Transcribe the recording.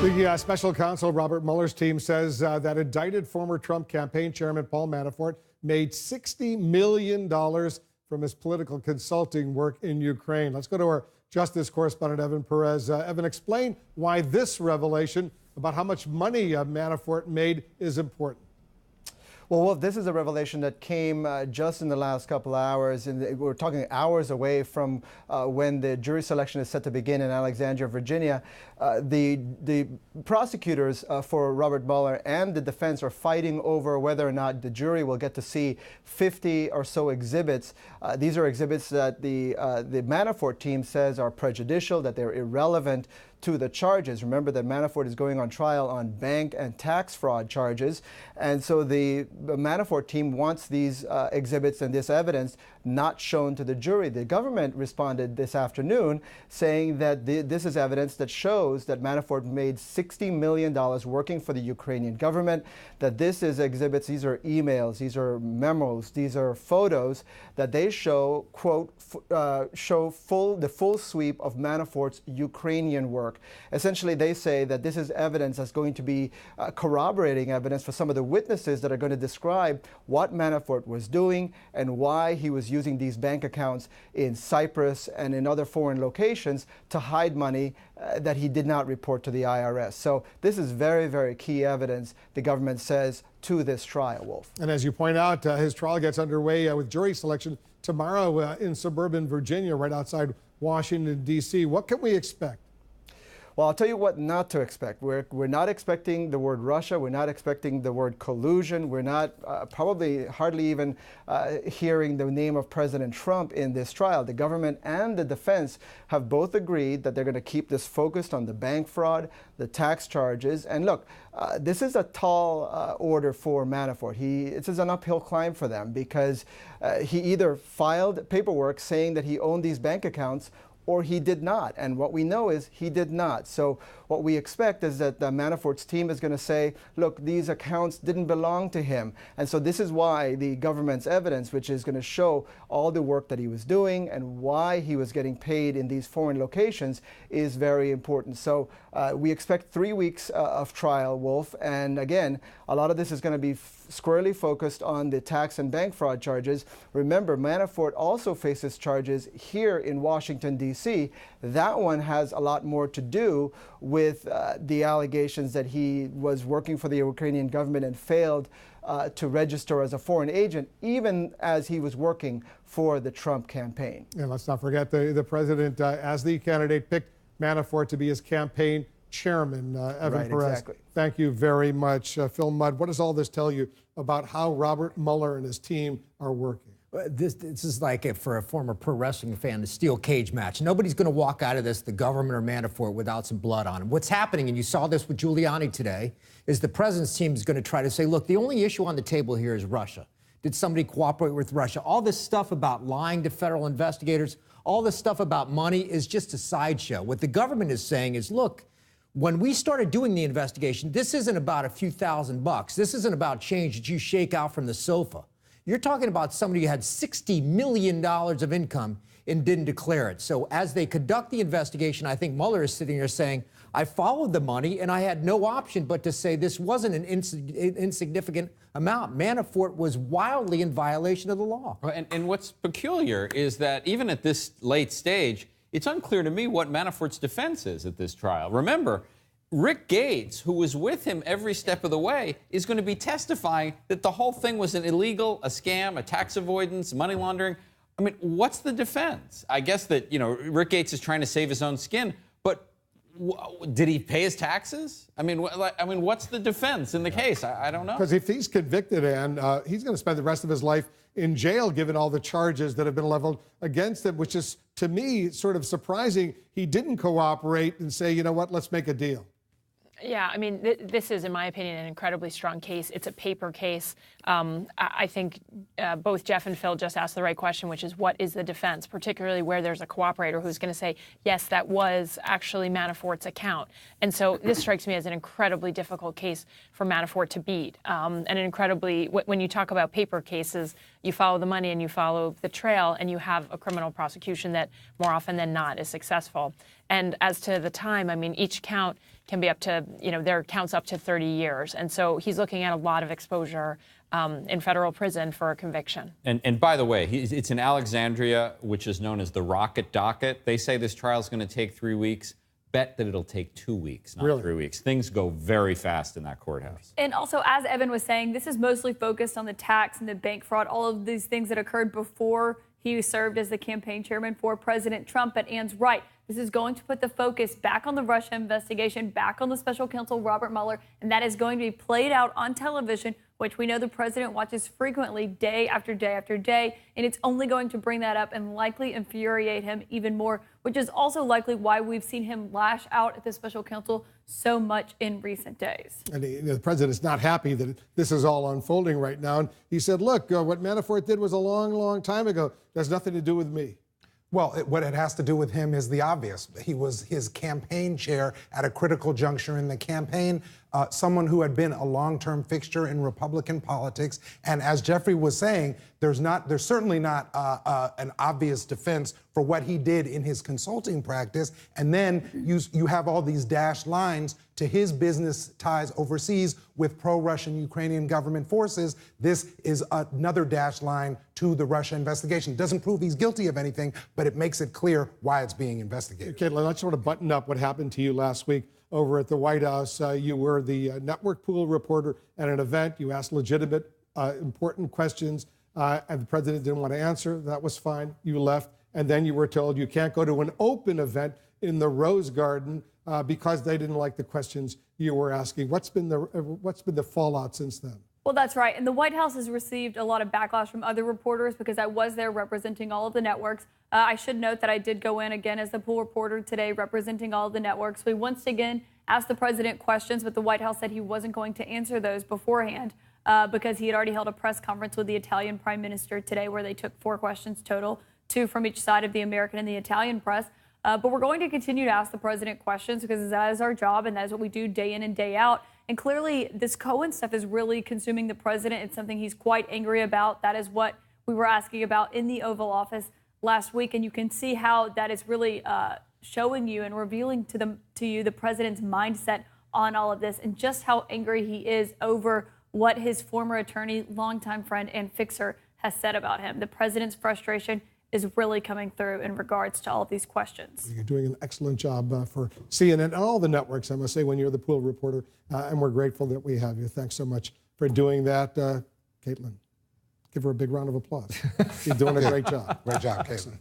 The special counsel Robert Mueller's team says that indicted former Trump campaign chairman Paul Manafort made $60 million from his political consulting work in Ukraine. Let's go to our justice correspondent, Evan Perez. Evan, explain why this revelation about how much money Manafort made is important. Well, Wolf, this is a revelation that came just in the last couple of hours. And we're talking hours away from when the jury selection is set to begin in Alexandria, Virginia. The prosecutors for Robert Mueller and the defense are fighting over whether or not the jury will get to see 50 or so exhibits. These are exhibits that the Manafort team says are prejudicial, that they're irrelevant to the charges. Remember that Manafort is going on trial on bank and tax fraud charges. And so the Manafort team wants these exhibits and this evidence not shown to the jury. The government responded this afternoon saying that this is evidence that shows that Manafort made $60 million working for the Ukrainian government, that this is exhibits, these are emails, these are memos, these are photos that they show, quote, show the full sweep of Manafort's Ukrainian work. Essentially, they say that this is evidence that's going to be corroborating evidence for some of the witnesses that are going to describe what Manafort was doing and why he was using these bank accounts in Cyprus and in other foreign locations to hide money that he did not report to the IRS. So this is very, very key evidence, the government says, to this trial, Wolf. And as you point out, his trial gets underway with jury selection tomorrow in suburban Virginia, right outside Washington, D.C. What can we expect? Well, I'll tell you what not to expect. We're not expecting the word Russia. We're not expecting the word collusion. We're not probably hardly even hearing the name of President Trump in this trial. The government and the defense have both agreed that they're going to keep this focused on the bank fraud, the tax charges. And look, this is a tall order for Manafort. This is an uphill climb for them because he either filed paperwork saying that he owned these bank accounts or he did not. And what we know is he did not. So what we expect is that Manafort's team is going to say, look, these accounts didn't belong to him. And so this is why the government's evidence, which is going to show all the work that he was doing and why he was getting paid in these foreign locations, is very important. So we expect 3 weeks of trial, Wolf. And again, a lot of this is going to be squarely focused on the tax and bank fraud charges. Remember, Manafort also faces charges here in Washington, D.C. That one has a lot more to do with the allegations that he was working for the Ukrainian government and failed to register as a foreign agent, even as he was working for the Trump campaign. And let's not forget the president, as the candidate, picked Manafort to be his campaign chairman. Evan Right, Perez, exactly. Thank you very much. Phil Mudd, what does all this tell you about how Robert Mueller and his team are working? This is like for a former pro wrestling fan, a steel cage match. Nobody's going to walk out of this, the government or Manafort, without some blood on him. What's happening, and you saw this with Giuliani today, is the president's team is going to try to say, look, the only issue on the table here is Russia. Did somebody cooperate with Russia? All this stuff about lying to federal investigators, all this stuff about money is just a sideshow. What the government is saying is, look, when we started doing the investigation, this isn't about a few $1,000s. This isn't about change that you shake out from the sofa. You're talking about somebody who had $60 million of income and didn't declare it. So as they conduct the investigation, I think Mueller is sitting here saying, I followed the money and I had no option but to say this wasn't an insignificant amount. Manafort was wildly in violation of the law. And what's peculiar is that even at this late stage, it's unclear to me what Manafort's defense is at this trial. Remember, Rick Gates, who was with him every step of the way, is going to be testifying that the whole thing was an illegal, a scam, a tax avoidance, money laundering. I mean, what's the defense? I guess that, Rick Gates is trying to save his own skin, but did he pay his taxes? I mean, what's the defense in the case? I don't know. Because if he's convicted, and he's going to spend the rest of his life in jail, given all the charges that have been leveled against him, which is, to me, sort of surprising. He didn't cooperate and say, you know what, let's make a deal. Yeah, I mean, this is, in my opinion, an incredibly strong case. It's a paper case. I think both Jeff and Phil just asked the right question, which is what is the defense, particularly where there's a cooperator who's going to say, yes, that was actually Manafort's account. And so this strikes me as an incredibly difficult case for Manafort to beat. And an incredibly, when you talk about paper cases, you follow the money and you follow the trail, and you have a criminal prosecution that more often than not is successful. And as to the time, I mean, each count can be up to, there counts up to 30 years. And so he's looking at a lot of exposure in federal prison for a conviction. And by the way, it's in Alexandria, which is known as the Rocket Docket. They say this trial is going to take 3 weeks. Bet that it'll take 2 weeks, not 3 weeks. Things go very fast in that courthouse. And also, as Evan was saying, this is mostly focused on the tax and the bank fraud, all of these things that occurred before he served as the campaign chairman for President Trump. But Ann's right. This is going to put the focus back on the Russia investigation, back on the special counsel Robert Mueller, and that is going to be played out on television, which we know the president watches frequently day after day after day, and it's only going to bring that up and likely infuriate him even more, which is also likely why we've seen him lash out at the special counsel so much in recent days. And the president is not happy that this is all unfolding right now. And he said, look, what Manafort did was a long, long time ago. It has nothing to do with me. Well, what it has to do with him is the obvious. He was his campaign chair at a critical juncture in the campaign, someone who had been a long-term fixture in Republican politics. And as Jeffrey was saying, there's certainly not an obvious defense for what he did in his consulting practice. And then you have all these dashed lines to his business ties overseas with pro-Russian Ukrainian government forces. This is another dashed line to the Russia investigation. It doesn't prove he's guilty of anything, but it makes it clear why it's being investigated. Okay, let's sort of button up what happened to you last week over at the White House. You were the network pool reporter at an event. You asked legitimate, important questions, and the president didn't want to answer. That was fine. You left. And then you were told you can't go to an open event in the Rose Garden because they didn't like the questions you were asking. What's been the fallout since then? Well, that's right. And the White House has received a lot of backlash from other reporters because I was there representing all of the networks. I should note that I did go in again as the pool reporter today representing all of the networks. We once again asked the president questions, but the White House said he wasn't going to answer those beforehand because he had already held a press conference with the Italian prime minister today where they took 4 questions total, 2 from each side of the American and the Italian press. But we're going to continue to ask the president questions because that is our job and that is what we do day in and day out. And clearly, this Cohen stuff is really consuming the president. It's something he's quite angry about. That is what we were asking about in the Oval Office last week. And you can see how that is really showing you and revealing to you the president's mindset on all of this and just how angry he is over what his former attorney, longtime friend, and fixer has said about him. The president's frustration is really coming through in regards to all of these questions. You're doing an excellent job for CNN and all the networks, I must say, when you're the pool reporter, and we're grateful that we have you. Thanks so much for doing that. Caitlin, give her a big round of applause. You're doing a great job. Great job, Caitlin.